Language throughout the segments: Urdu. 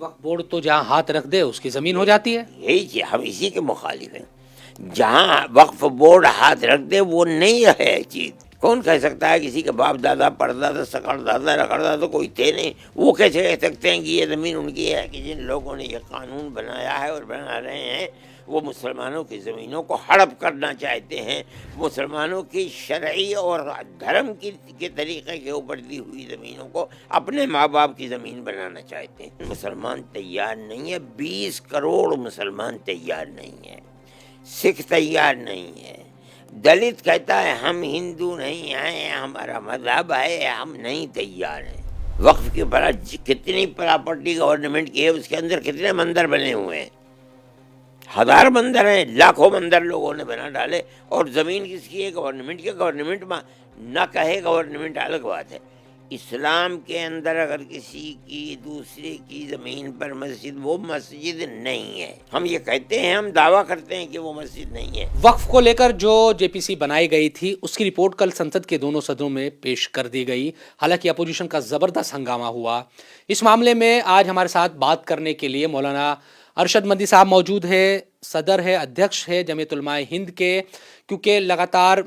وقف بورڈ تو جہاں ہاتھ رکھ دے اس کی زمین ہو جاتی ہے. یہی چیز ہم اسی کے مخالف ہیں. جہاں وقف بورڈ ہاتھ رکھ دے وہ نہیں ہے چیز. کون کہہ سکتا ہے کسی کے باپ دادا پردادا سکڑ دادا رکڑ دادا کوئی تھے نہیں، وہ کیسے کہہ سکتے ہیں کہ یہ زمین ان کی ہے؟ کہ جن لوگوں نے یہ قانون بنایا ہے اور بنا رہے ہیں وہ مسلمانوں کی زمینوں کو ہڑپ کرنا چاہتے ہیں، مسلمانوں کی شرعی اور دھرم کے طریقے کے اوپر دی ہوئی زمینوں کو اپنے ماں باپ کی زمین بنانا چاہتے ہیں. مسلمان تیار نہیں ہے، 20 کروڑ مسلمان تیار نہیں ہے، سکھ تیار نہیں ہے، دلت کہتا ہے ہم ہندو نہیں ہیں، ہمارا مذہب ہے، ہم نہیں تیار ہیں. وقف کی کتنی پراپرٹی گورنمنٹ کی ہے، اس کے اندر کتنے مندر بنے ہوئے ہیں، 1000 مندر ہیں، لاکھوں مندر لوگوں نے بنا ڈالے، اور زمین کس کی ہے؟ گورنمنٹ کی. گورنمنٹ نہ کہے گورنمنٹ الگ بات ہے. اسلام کے اندر اگر کسی کی دوسرے کی زمین پر مسجد، وہ مسجد نہیں ہے. ہم یہ کہتے ہیں، ہم دعویٰ کرتے ہیں کہ وہ مسجد نہیں ہے. وقف کو لے کر جو جے پی سی بنائی گئی تھی اس کی رپورٹ کل سنسد کے دونوں صدروں میں پیش کر دی گئی. حالانکہ اپوزیشن کا زبردست ہنگامہ ہوا. اس معاملے میں آج ہمارے ساتھ بات کرنے کے لیے مولانا ارشد مدنی صاحب موجود ہے، صدر ہے، ادھیکش ہے جمعیت علماء ہند کے. کیونکہ لگاتار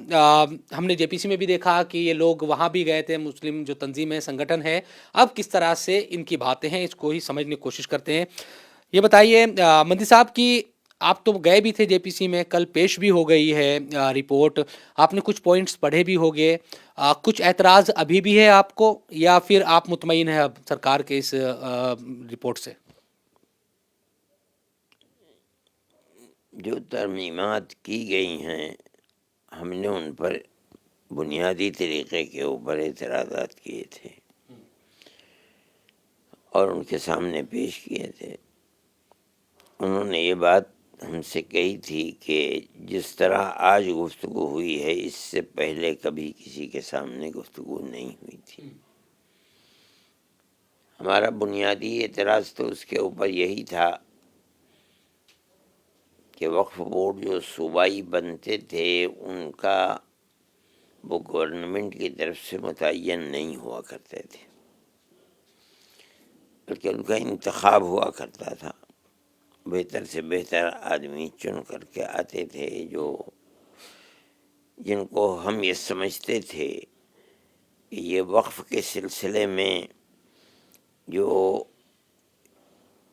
ہم نے جے پی سی میں بھی دیکھا کہ یہ لوگ وہاں بھی گئے تھے، مسلم جو تنظیم ہے، سنگٹھن ہے. اب کس طرح سے ان کی باتیں ہیں اس کو ہی سمجھنے کی کوشش کرتے ہیں. یہ بتائیے مدنی صاحب کی آپ تو گئے بھی تھے جے پی سی میں، کل پیش بھی ہو گئی ہے رپورٹ، آپ نے کچھ پوائنٹس پڑھے بھی ہوگے، کچھ اعتراض ابھی بھی ہے آپ کو، یا پھر آپ مطمئن ہیں اب سرکار کے اس رپورٹ سے؟ جو ترمیمات کی گئی ہیں ہم نے ان پر بنیادی طریقے کے اوپر اعتراضات کیے تھے اور ان کے سامنے پیش کیے تھے. انہوں نے یہ بات ہم سے کہی تھی کہ جس طرح آج گفتگو ہوئی ہے اس سے پہلے کبھی کسی کے سامنے گفتگو نہیں ہوئی تھی. ہمارا بنیادی اعتراض تو اس کے اوپر یہی تھا کہ وقف بورڈ جو صوبائی بنتے تھے ان کا وہ گورنمنٹ کی طرف سے متعین نہیں ہوا کرتے تھے، بلکہ ان کا انتخاب ہوا کرتا تھا. بہتر سے بہتر آدمی چن کر کے آتے تھے جن کو ہم یہ سمجھتے تھے کہ یہ وقف کے سلسلے میں جو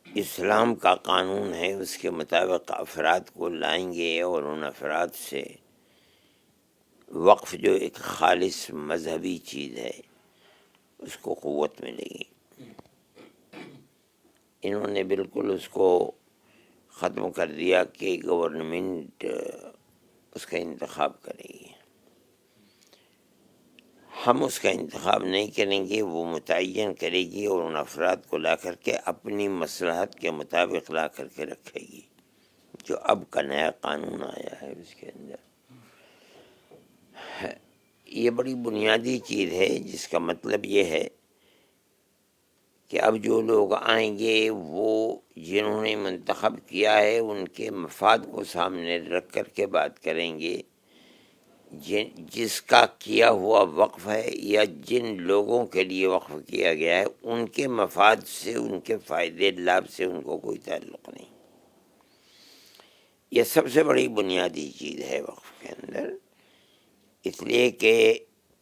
اسلام کا قانون ہے اس کے مطابق افراد کو لائیں گے اور ان افراد سے وقف جو ایک خالص مذہبی چیز ہے اس کو قوت ملے گی. انہوں نے بالکل اس کو ختم کر دیا کہ گورنمنٹ اس کا انتخاب کرے گی. ہم اس کا انتخاب نہیں کریں گے، وہ متعین کرے گی اور ان افراد کو لا کر کے اپنی مصلحت کے مطابق لا کر کے رکھے گی. جو اب کا نیا قانون آیا ہے اس کے اندر یہ بڑی بنیادی چیز ہے، جس کا مطلب یہ ہے کہ اب جو لوگ آئیں گے وہ جنہوں نے منتخب کیا ہے ان کے مفاد کو سامنے رکھ کر کے بات کریں گے. جس کا کیا ہوا وقف ہے یا جن لوگوں کے لیے وقف کیا گیا ہے ان کے مفاد سے، ان کے فائدے لابھ سے ان کو کوئی تعلق نہیں. یہ سب سے بڑی بنیادی چیز ہے وقف کے اندر، اس لیے کہ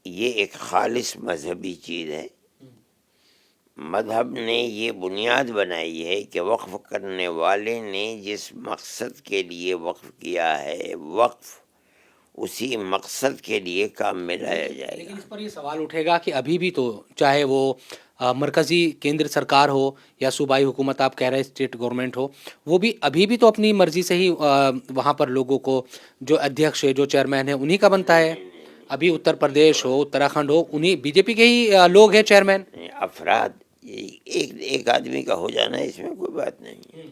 یہ ایک خالص مذہبی چیز ہے. مذہب نے یہ بنیاد بنائی ہے کہ وقف کرنے والے نے جس مقصد کے لیے وقف کیا ہے، وقف اسی مقصد کے لیے کام میں لایا جائے گا. لیکن اس پر یہ سوال اٹھے گا کہ ابھی بھی تو چاہے وہ مرکزی کیندر سرکار ہو یا صوبائی حکومت آپ کہہ رہے اسٹیٹ گورنمنٹ ہو، وہ بھی ابھی بھی تو اپنی مرضی سے ہی وہاں پر لوگوں کو جو ادھیکش ہے، جو چیئرمین ہے، انہی کا بنتا ہے. ابھی اتر پردیش ہو، اتراکھنڈ ہو، انہی بی جے پی کے ہی لوگ ہیں چیئرمین. افراد ایک آدمی کا ہو جانا اس میں کوئی بات نہیں ہے.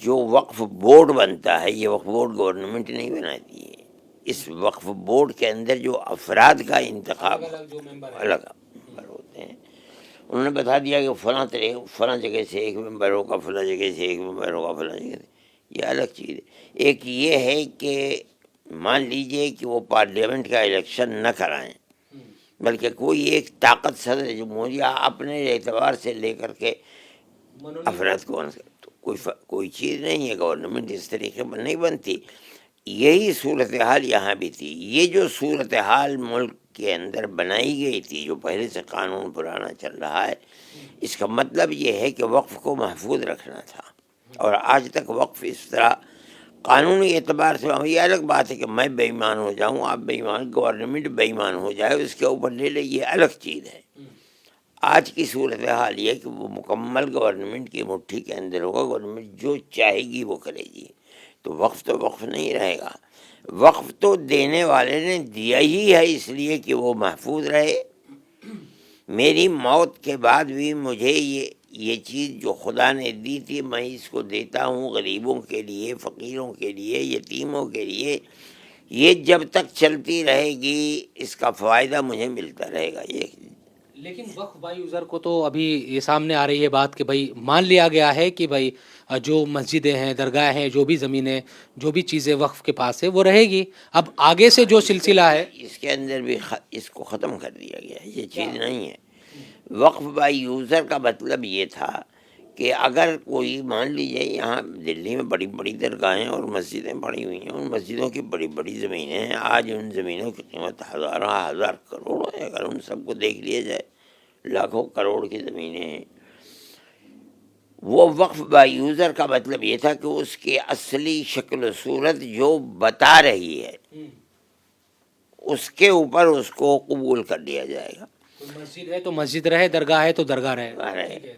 جو وقف بورڈ بنتا ہے، یہ وقف بورڈ گورنمنٹ نہیں بناتی ہے. اس وقف بورڈ کے اندر جو افراد کا انتخاب الگ ہوتے ہیں. انہوں نے بتا دیا کہ فلاں جگہ سے ایک ممبر ہوگا، فلاں جگہ سے ایک ممبر ہوگا، فلاں جگہ سے. یہ الگ چیز ہے. ایک یہ ہے کہ مان لیجئے کہ وہ پارلیمنٹ کا الیکشن نہ کرائیں، بلکہ کوئی ایک طاقت صدر جمہوریہ اپنے اعتبار سے لے کر کے افراد کون سے تو کوئی چیز نہیں ہے، گورنمنٹ اس طریقے پر نہیں بنتی۔ یہی صورتحال یہاں بھی تھی۔ یہ جو صورتحال ملک کے اندر بنائی گئی تھی، جو پہلے سے قانون پرانا چل رہا ہے، اس کا مطلب یہ ہے کہ وقف کو محفوظ رکھنا تھا، اور آج تک وقف اس طرح قانونی اعتبار سے، یہ الگ بات ہے کہ میں بے ایمان ہو جاؤں، آپ بے ایمان، گورنمنٹ بے ایمان ہو جائے، اس کے اوپر لے لے، یہ الگ چیز ہے۔ آج کی صورتحال یہ ہے کہ وہ مکمل گورنمنٹ کی مٹھی کے اندر ہوگا، گورنمنٹ جو چاہے گی وہ کرے گی، تو وقف نہیں رہے گا۔ وقف تو دینے والے نے دیا ہی ہے اس لیے کہ وہ محفوظ رہے۔ میری موت کے بعد بھی مجھے یہ چیز جو خدا نے دی تھی، میں اس کو دیتا ہوں غریبوں کے لیے، فقیروں کے لیے، یتیموں کے لیے۔ یہ جب تک چلتی رہے گی اس کا فائدہ مجھے ملتا رہے گا۔ یہ لیکن وقف بائی یوزر کو تو ابھی یہ سامنے آ رہی ہے بات کہ بھائی مان لیا گیا ہے کہ بھائی جو مسجدیں ہیں، درگاہ ہیں، جو بھی زمینیں، جو بھی چیزیں وقف کے پاس ہے وہ رہے گی۔ اب آگے سے جو سلسلہ ہے اس کے اندر بھی اس کو ختم کر دیا گیا ہے، یہ چیز نہیں ہے۔ وقف بائی یوزر کا مطلب یہ تھا کہ اگر کوئی، مان لیجیے یہاں دلی میں بڑی بڑی درگاہیں اور مسجدیں پڑی ہوئی ہیں، ان مسجدوں کی بڑی بڑی زمینیں ہیں، آج ان زمینوں کی قیمت ہزاروں ہزار کروڑ ہے، اگر ان سب کو دیکھ لیا جائے، لاکھوں کروڑ کی زمینیں ہیں۔ وہ وقف بائی یوزر کا مطلب یہ تھا کہ اس کی اصلی شکل و صورت جو بتا رہی ہے اس کے اوپر اس کو قبول کر لیا جائے گا۔ مسجد ہے تو مسجد رہے، درگاہ ہے تو درگاہ رہے۔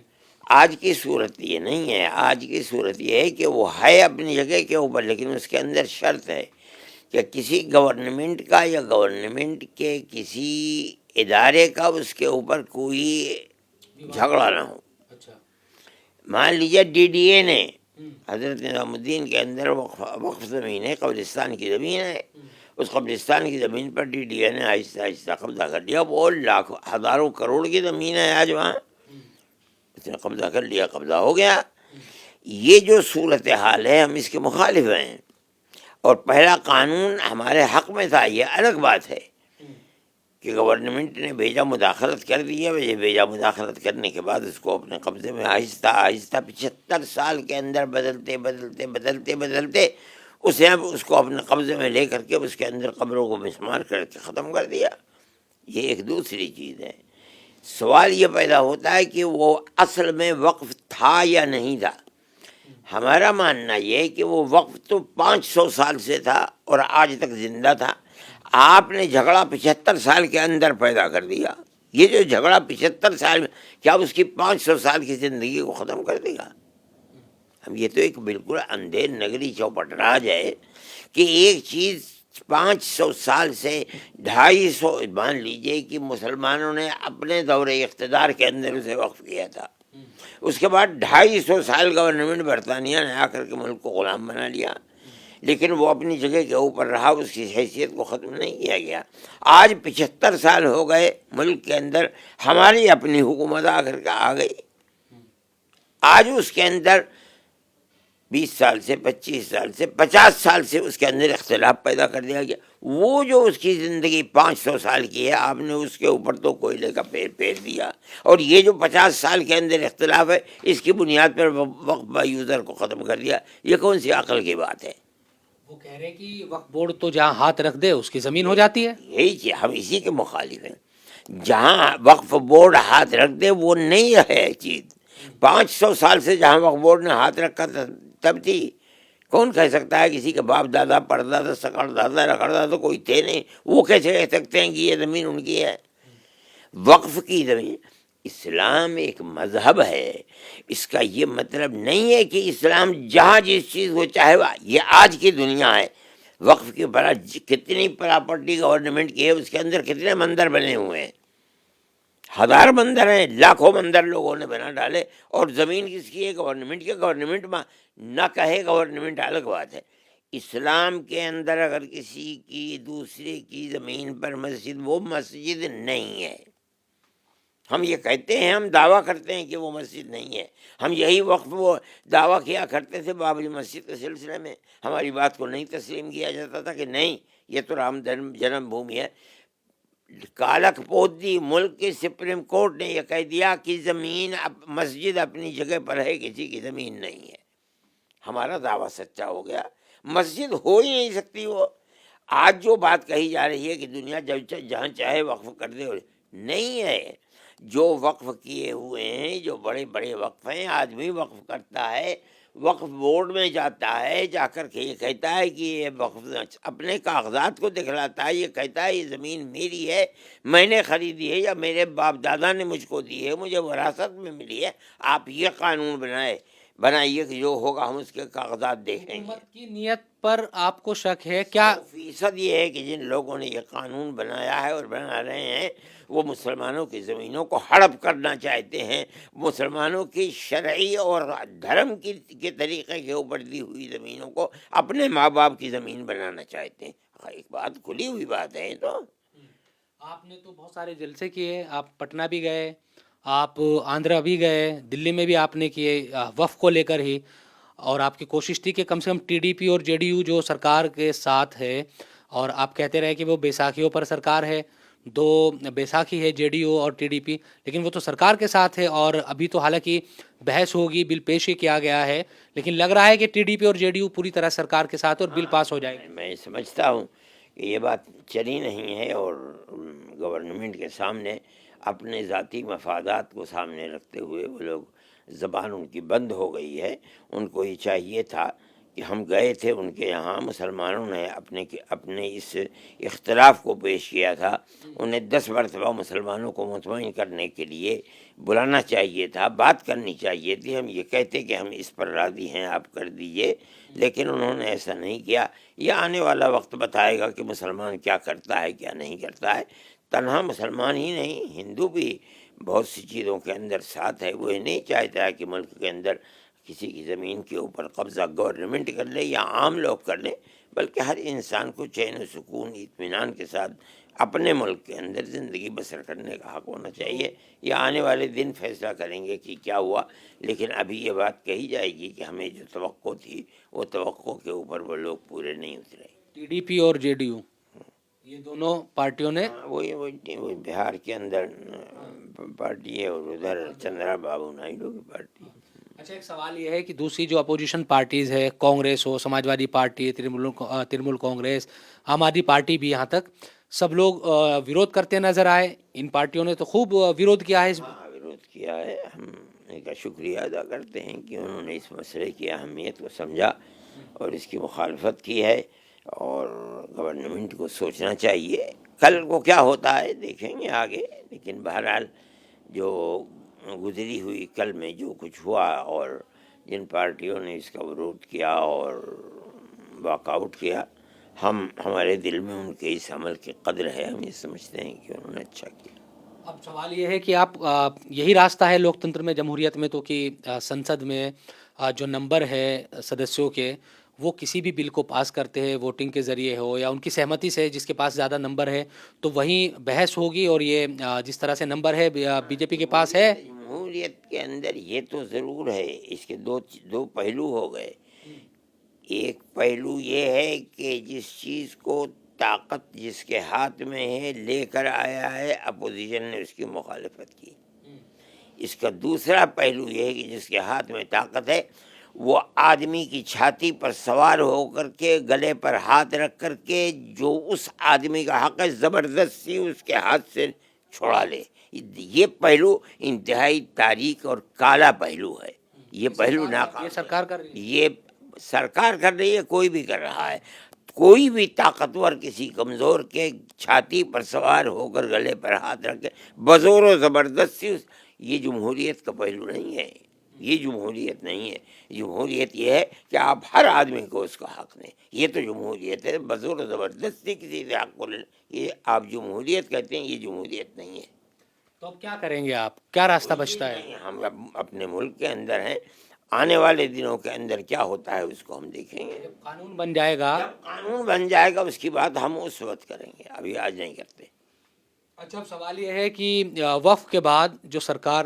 آج کی صورت یہ نہیں ہے، آج کی صورت یہ ہے کہ وہ ہے اپنی جگہ کے اوپر، لیکن اس کے اندر شرط ہے کہ کسی گورنمنٹ کا یا گورنمنٹ کے کسی ادارے کا اس کے اوپر کوئی جھگڑا نہ ہو۔ مان لیجیے ڈی ڈی اے نے حضرت نظام الدین کے اندر وقف زمین ہے، قبرستان کی زمین ہے، اس قبرستان کی زمین پر ڈی ڈی اے نے آہستہ آہستہ قبضہ کر لیا، وہ لاکھوں ہزاروں کروڑ کی زمین ہے آج وہاں، اس نے قبضہ کر لیا، قبضہ ہو گیا۔ یہ جو صورتحال ہے ہم اس کے مخالف ہیں، اور پہلا قانون ہمارے حق میں تھا، یہ الگ بات ہے کہ گورنمنٹ نے بھیجا، مداخلت کر دی ہے، بھیجا مداخلت کرنے کے بعد اس کو اپنے قبضے میں آہستہ آہستہ 75 سال کے اندر بدلتے اسے اب اس کو اپنے قبضے میں لے کر کے اس کے اندر قبروں کو مسمار کر کے ختم کر دیا۔ یہ ایک دوسری چیز ہے۔ سوال یہ پیدا ہوتا ہے کہ وہ اصل میں وقف تھا یا نہیں تھا۔ ہمارا ماننا یہ ہے کہ وہ وقف تو 500 سال سے تھا اور آج تک زندہ تھا۔ آپ نے جھگڑا 75 سال کے اندر پیدا کر دیا۔ یہ جو جھگڑا 75 سال میں، کیا اس کی 500 سال کی زندگی کو ختم کر دے گا؟ اب یہ تو ایک بالکل اندھیر نگری چوپٹ راج ہے کہ ایک چیز 500 سال سے 250، مان لیجئے کہ مسلمانوں نے اپنے دور اقتدار کے اندر اسے وقف کیا تھا، اس کے بعد 250 سال گورنمنٹ برطانیہ نے آ کر کے ملک کو غلام بنا لیا، لیکن وہ اپنی جگہ کے اوپر رہا، اس کی حیثیت کو ختم نہیں کیا گیا۔ آج 75 سال ہو گئے ملک کے اندر، ہماری اپنی حکومت آ کر کے آ گئی، آج اس کے اندر 20 سال سے، 25 سال سے، 50 سال سے اس کے اندر اختلاف پیدا کر دیا گیا۔ وہ جو اس کی زندگی 500 سال کی ہے، آپ نے اس کے اوپر تو کوئلے کا پیر پھیر دیا، اور یہ جو 50 سال کے اندر اختلاف ہے اس کی بنیاد پر وقف بائی یوزر کو ختم کر دیا۔ یہ کون سی عقل کی بات ہے؟ وہ کہہ رہے ہیں کہ وقف بورڈ تو جہاں ہاتھ رکھ دے اس کی زمین ہو جاتی ہے۔ یہی چیز ہم اسی کے مخالف ہیں، جہاں وقف بورڈ ہاتھ رکھ دے وہ نہیں ہے چیز۔ 500 سال سے جہاں وقف بورڈ نے ہاتھ رکھا تب تھی۔ کون کہہ سکتا ہے کسی کے باپ دادا، پردادا، سکڑ دادا، رکڑ دادا کوئی تھے نہیں، وہ کیسے کہہ سکتے ہیں کہ یہ زمین ان کی ہے؟ وقف کی زمین، اسلام ایک مذہب ہے، اس کا یہ مطلب نہیں ہے کہ اسلام جہاں جس چیز کو چاہے، یہ آج کی دنیا ہے، وقف کی بڑا کتنی پراپرٹی گورنمنٹ کی ہے، اس کے اندر کتنے مندر بنے ہوئے ہیں، ہزار مندر ہیں، لاکھوں مندر لوگوں نے بنا ڈالے، اور زمین کس کی ہے؟ گورنمنٹ کی۔ گورنمنٹ نہ کہے گورنمنٹ الگ بات ہے۔ اسلام کے اندر اگر کسی کی دوسرے کی زمین پر مسجد، وہ مسجد نہیں ہے۔ ہم یہ کہتے ہیں، ہم دعویٰ کرتے ہیں کہ وہ مسجد نہیں ہے، ہم یہی وقف وہ دعویٰ کیا کرتے تھے بابری مسجد کے سلسلے میں، ہماری بات کو نہیں تسلیم کیا جاتا تھا کہ نہیں یہ تو رام جنم بھومی ہے۔ کالک پودی ملک کے سپریم کورٹ نے یہ کہہ دیا کہ زمین مسجد اپنی جگہ پر ہے، کسی کی زمین نہیں ہے۔ ہمارا دعویٰ سچا ہو گیا، مسجد ہو ہی نہیں سکتی وہ۔ آج جو بات کہی جا رہی ہے کہ دنیا جہاں چاہے وقف کر دے، نہیں ہے۔ جو وقف کیے ہوئے ہیں، جو بڑے بڑے وقف ہیں، آدمی وقف کرتا ہے، وقف بورڈ میں جاتا ہے، جا کر کے یہ کہتا ہے کہ یہ وقف اپنے کاغذات کو دکھلاتا ہے، یہ کہتا ہے یہ زمین میری ہے، میں نے خریدی ہے یا میرے باپ دادا نے مجھ کو دی ہے، مجھے وراثت میں ملی ہے۔ آپ یہ قانون بنائیے کہ جو ہوگا ہم اس کے کاغذات دیکھیں گے۔ حکومت کی نیت پر آپ کو شک ہے کیا؟ 100% یہ ہے کہ جن لوگوں نے یہ قانون بنایا ہے اور بنا رہے ہیں، وہ مسلمانوں کی زمینوں کو ہڑپ کرنا چاہتے ہیں، مسلمانوں کی شرعی اور دھرم کے طریقے کے اوپر دی ہوئی زمینوں کو اپنے ماں باپ کی زمین بنانا چاہتے ہیں۔ ایک بات کھلی ہوئی بات ہے۔ تو آپ نے تو بہت سارے جلسے کیے، آپ پٹنہ بھی گئے، آپ آندھرا بھی گئے، دلی میں بھی آپ نے کیے وقف کو لے کر ہی، اور آپ کی کوشش تھی کہ کم سے کم ٹی ڈی پی اور جے ڈی یو جو سرکار کے ساتھ ہے، اور آپ کہتے رہے کہ وہ بیساکھیوں پر سرکار ہے، دو بیساکھی ہے جے ڈی یو اور ٹی ڈی پی، لیکن وہ تو سرکار کے ساتھ ہے، اور ابھی تو حالانکہ بحث ہوگی، بل پیش ہی کیا گیا ہے، لیکن لگ رہا ہے کہ ٹی ڈی پی اور جے ڈی یو پوری طرح سرکار کے ساتھ اور بل پاس ہو جائے گا۔ میں سمجھتا ہوں کہ یہ بات چلی نہیں ہے، اور گورنمنٹ کے سامنے اپنے ذاتی مفادات کو سامنے رکھتے ہوئے وہ لوگ، زبان ان کی بند ہو گئی ہے۔ ان کو یہ چاہیے تھا کہ ہم گئے تھے ان کے یہاں، مسلمانوں نے اپنے اس اختلاف کو پیش کیا تھا، انہیں 10 مرتبہ مسلمانوں کو مطمئن کرنے کے لیے بلانا چاہیے تھا، بات کرنی چاہیے تھی۔ ہم یہ کہتے کہ ہم اس پر راضی ہیں، آپ کر دیجئے، لیکن انہوں نے ایسا نہیں کیا۔ یہ آنے والا وقت بتائے گا کہ مسلمان کیا کرتا ہے کیا نہیں کرتا ہے۔ تنہا مسلمان ہی نہیں، ہندو بھی بہت سی چیزوں کے اندر ساتھ ہے۔ وہ یہ نہیں چاہتا ہے کہ ملک کے اندر کسی کی زمین کے اوپر قبضہ گورنمنٹ کر لے یا عام لوگ کر لیں، بلکہ ہر انسان کو چین و سکون اطمینان کے ساتھ اپنے ملک کے اندر زندگی بسر کرنے کا حق ہونا چاہیے۔ یہ آنے والے دن فیصلہ کریں گے کہ کیا ہوا، لیکن ابھی یہ بات کہی جائے گی کہ ہمیں جو توقع تھی وہ توقع کے اوپر وہ لوگ پورے نہیں اترے۔ ٹی ڈی پی اور جے ڈی یو یہ دونوں پارٹیوں نے وہی بہار کے اندر پارٹی ہے، اور ادھر چندرا بابو نائیڈو کی پارٹی۔ اچھا، ایک سوال یہ ہے کہ دوسری جو اپوزیشن پارٹیز ہے، کانگریس ہو، سماجوادی پارٹی، ترنمول کانگریس، عام آدمی پارٹی بھی، یہاں تک سب لوگ ویرودھ کرتے نظر آئے۔ ان پارٹیوں نے تو خوب ویرودھ کیا ہے ویرودھ کیا ہے۔ ہم ان کا شکریہ ادا کرتے ہیں کہ انہوں نے اس مسئلے کی اہمیت کو سمجھا اور اس کی مخالفت کی ہے، اور گورنمنٹ کو سوچنا چاہیے کل کو کیا ہوتا ہے، دیکھیں گے آگے۔ لیکن بہرحال جو گزری ہوئی کل میں جو کچھ ہوا، اور جن پارٹیوں نے اس کا ورود کیا اور واک آؤٹ کیا، ہمارے دل میں ان کے اس عمل کی قدر ہے۔ ہم یہ سمجھتے ہیں کہ انہوں نے اچھا کیا۔ اب سوال یہ ہے کہ آپ یہی راستہ ہے لوکتنتر میں، جمہوریت میں، تو کہ سنسد میں جو نمبر ہے سدسیوں کے، وہ کسی بھی بل کو پاس کرتے ہیں ووٹنگ کے ذریعے ہو یا ان کی سہمتی سے، جس کے پاس زیادہ نمبر ہے تو وہیں بحث ہوگی، اور یہ جس طرح سے نمبر ہے بی جے پی کے پاس ہے۔ جمہوریت کے اندر یہ تو ضرور ہے، اس کے دو پہلو ہو گئے۔ ایک پہلو یہ ہے کہ جس چیز کو طاقت جس کے ہاتھ میں ہے لے کر آیا ہے، اپوزیشن نے اس کی مخالفت کی۔ اس کا دوسرا پہلو یہ ہے کہ جس کے ہاتھ میں طاقت ہے، وہ آدمی کی چھاتی پر سوار ہو کر کے، گلے پر ہاتھ رکھ کر کے، جو اس آدمی کا حق ہے زبردستی اس کے ہاتھ سے چھوڑا لے۔ یہ پہلو انتہائی تاریک اور کالا پہلو ہے۔ یہ پہلو ناکام، یہ سرکار کر رہی ہے، یہ سرکار کر رہی ہے، کوئی بھی کر رہا ہے۔ کوئی بھی طاقتور کسی کمزور کے چھاتی پر سوار ہو کر گلے پر ہاتھ رکھ کے بزور و زبردستی، یہ جمہوریت کا پہلو نہیں ہے۔ یہ جمہوریت نہیں ہے۔ جمہوریت یہ ہے کہ آپ ہر آدمی کو اس کا حق دیں۔ یہ تو جمہوریت ہے، بزور و زبردستی کسی سے حق کو لے، یہ آپ جمہوریت کہتے ہیں، یہ جمہوریت نہیں ہے۔ تو اب کیا کریں گے آپ؟ کیا راستہ بچتا ہے؟ ہم اپنے ملک کے اندر ہیں، آنے والے دنوں کے اندر کیا ہوتا ہے اس کو ہم دیکھیں گے۔ جب قانون بن جائے گا، جب قانون بن جائے گا اس کی بات ہم اس وقت کریں گے، ابھی آج نہیں کرتے۔ اچھا، اب سوال یہ ہے کہ وقف کے بعد جو سرکار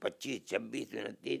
25, 26, 29,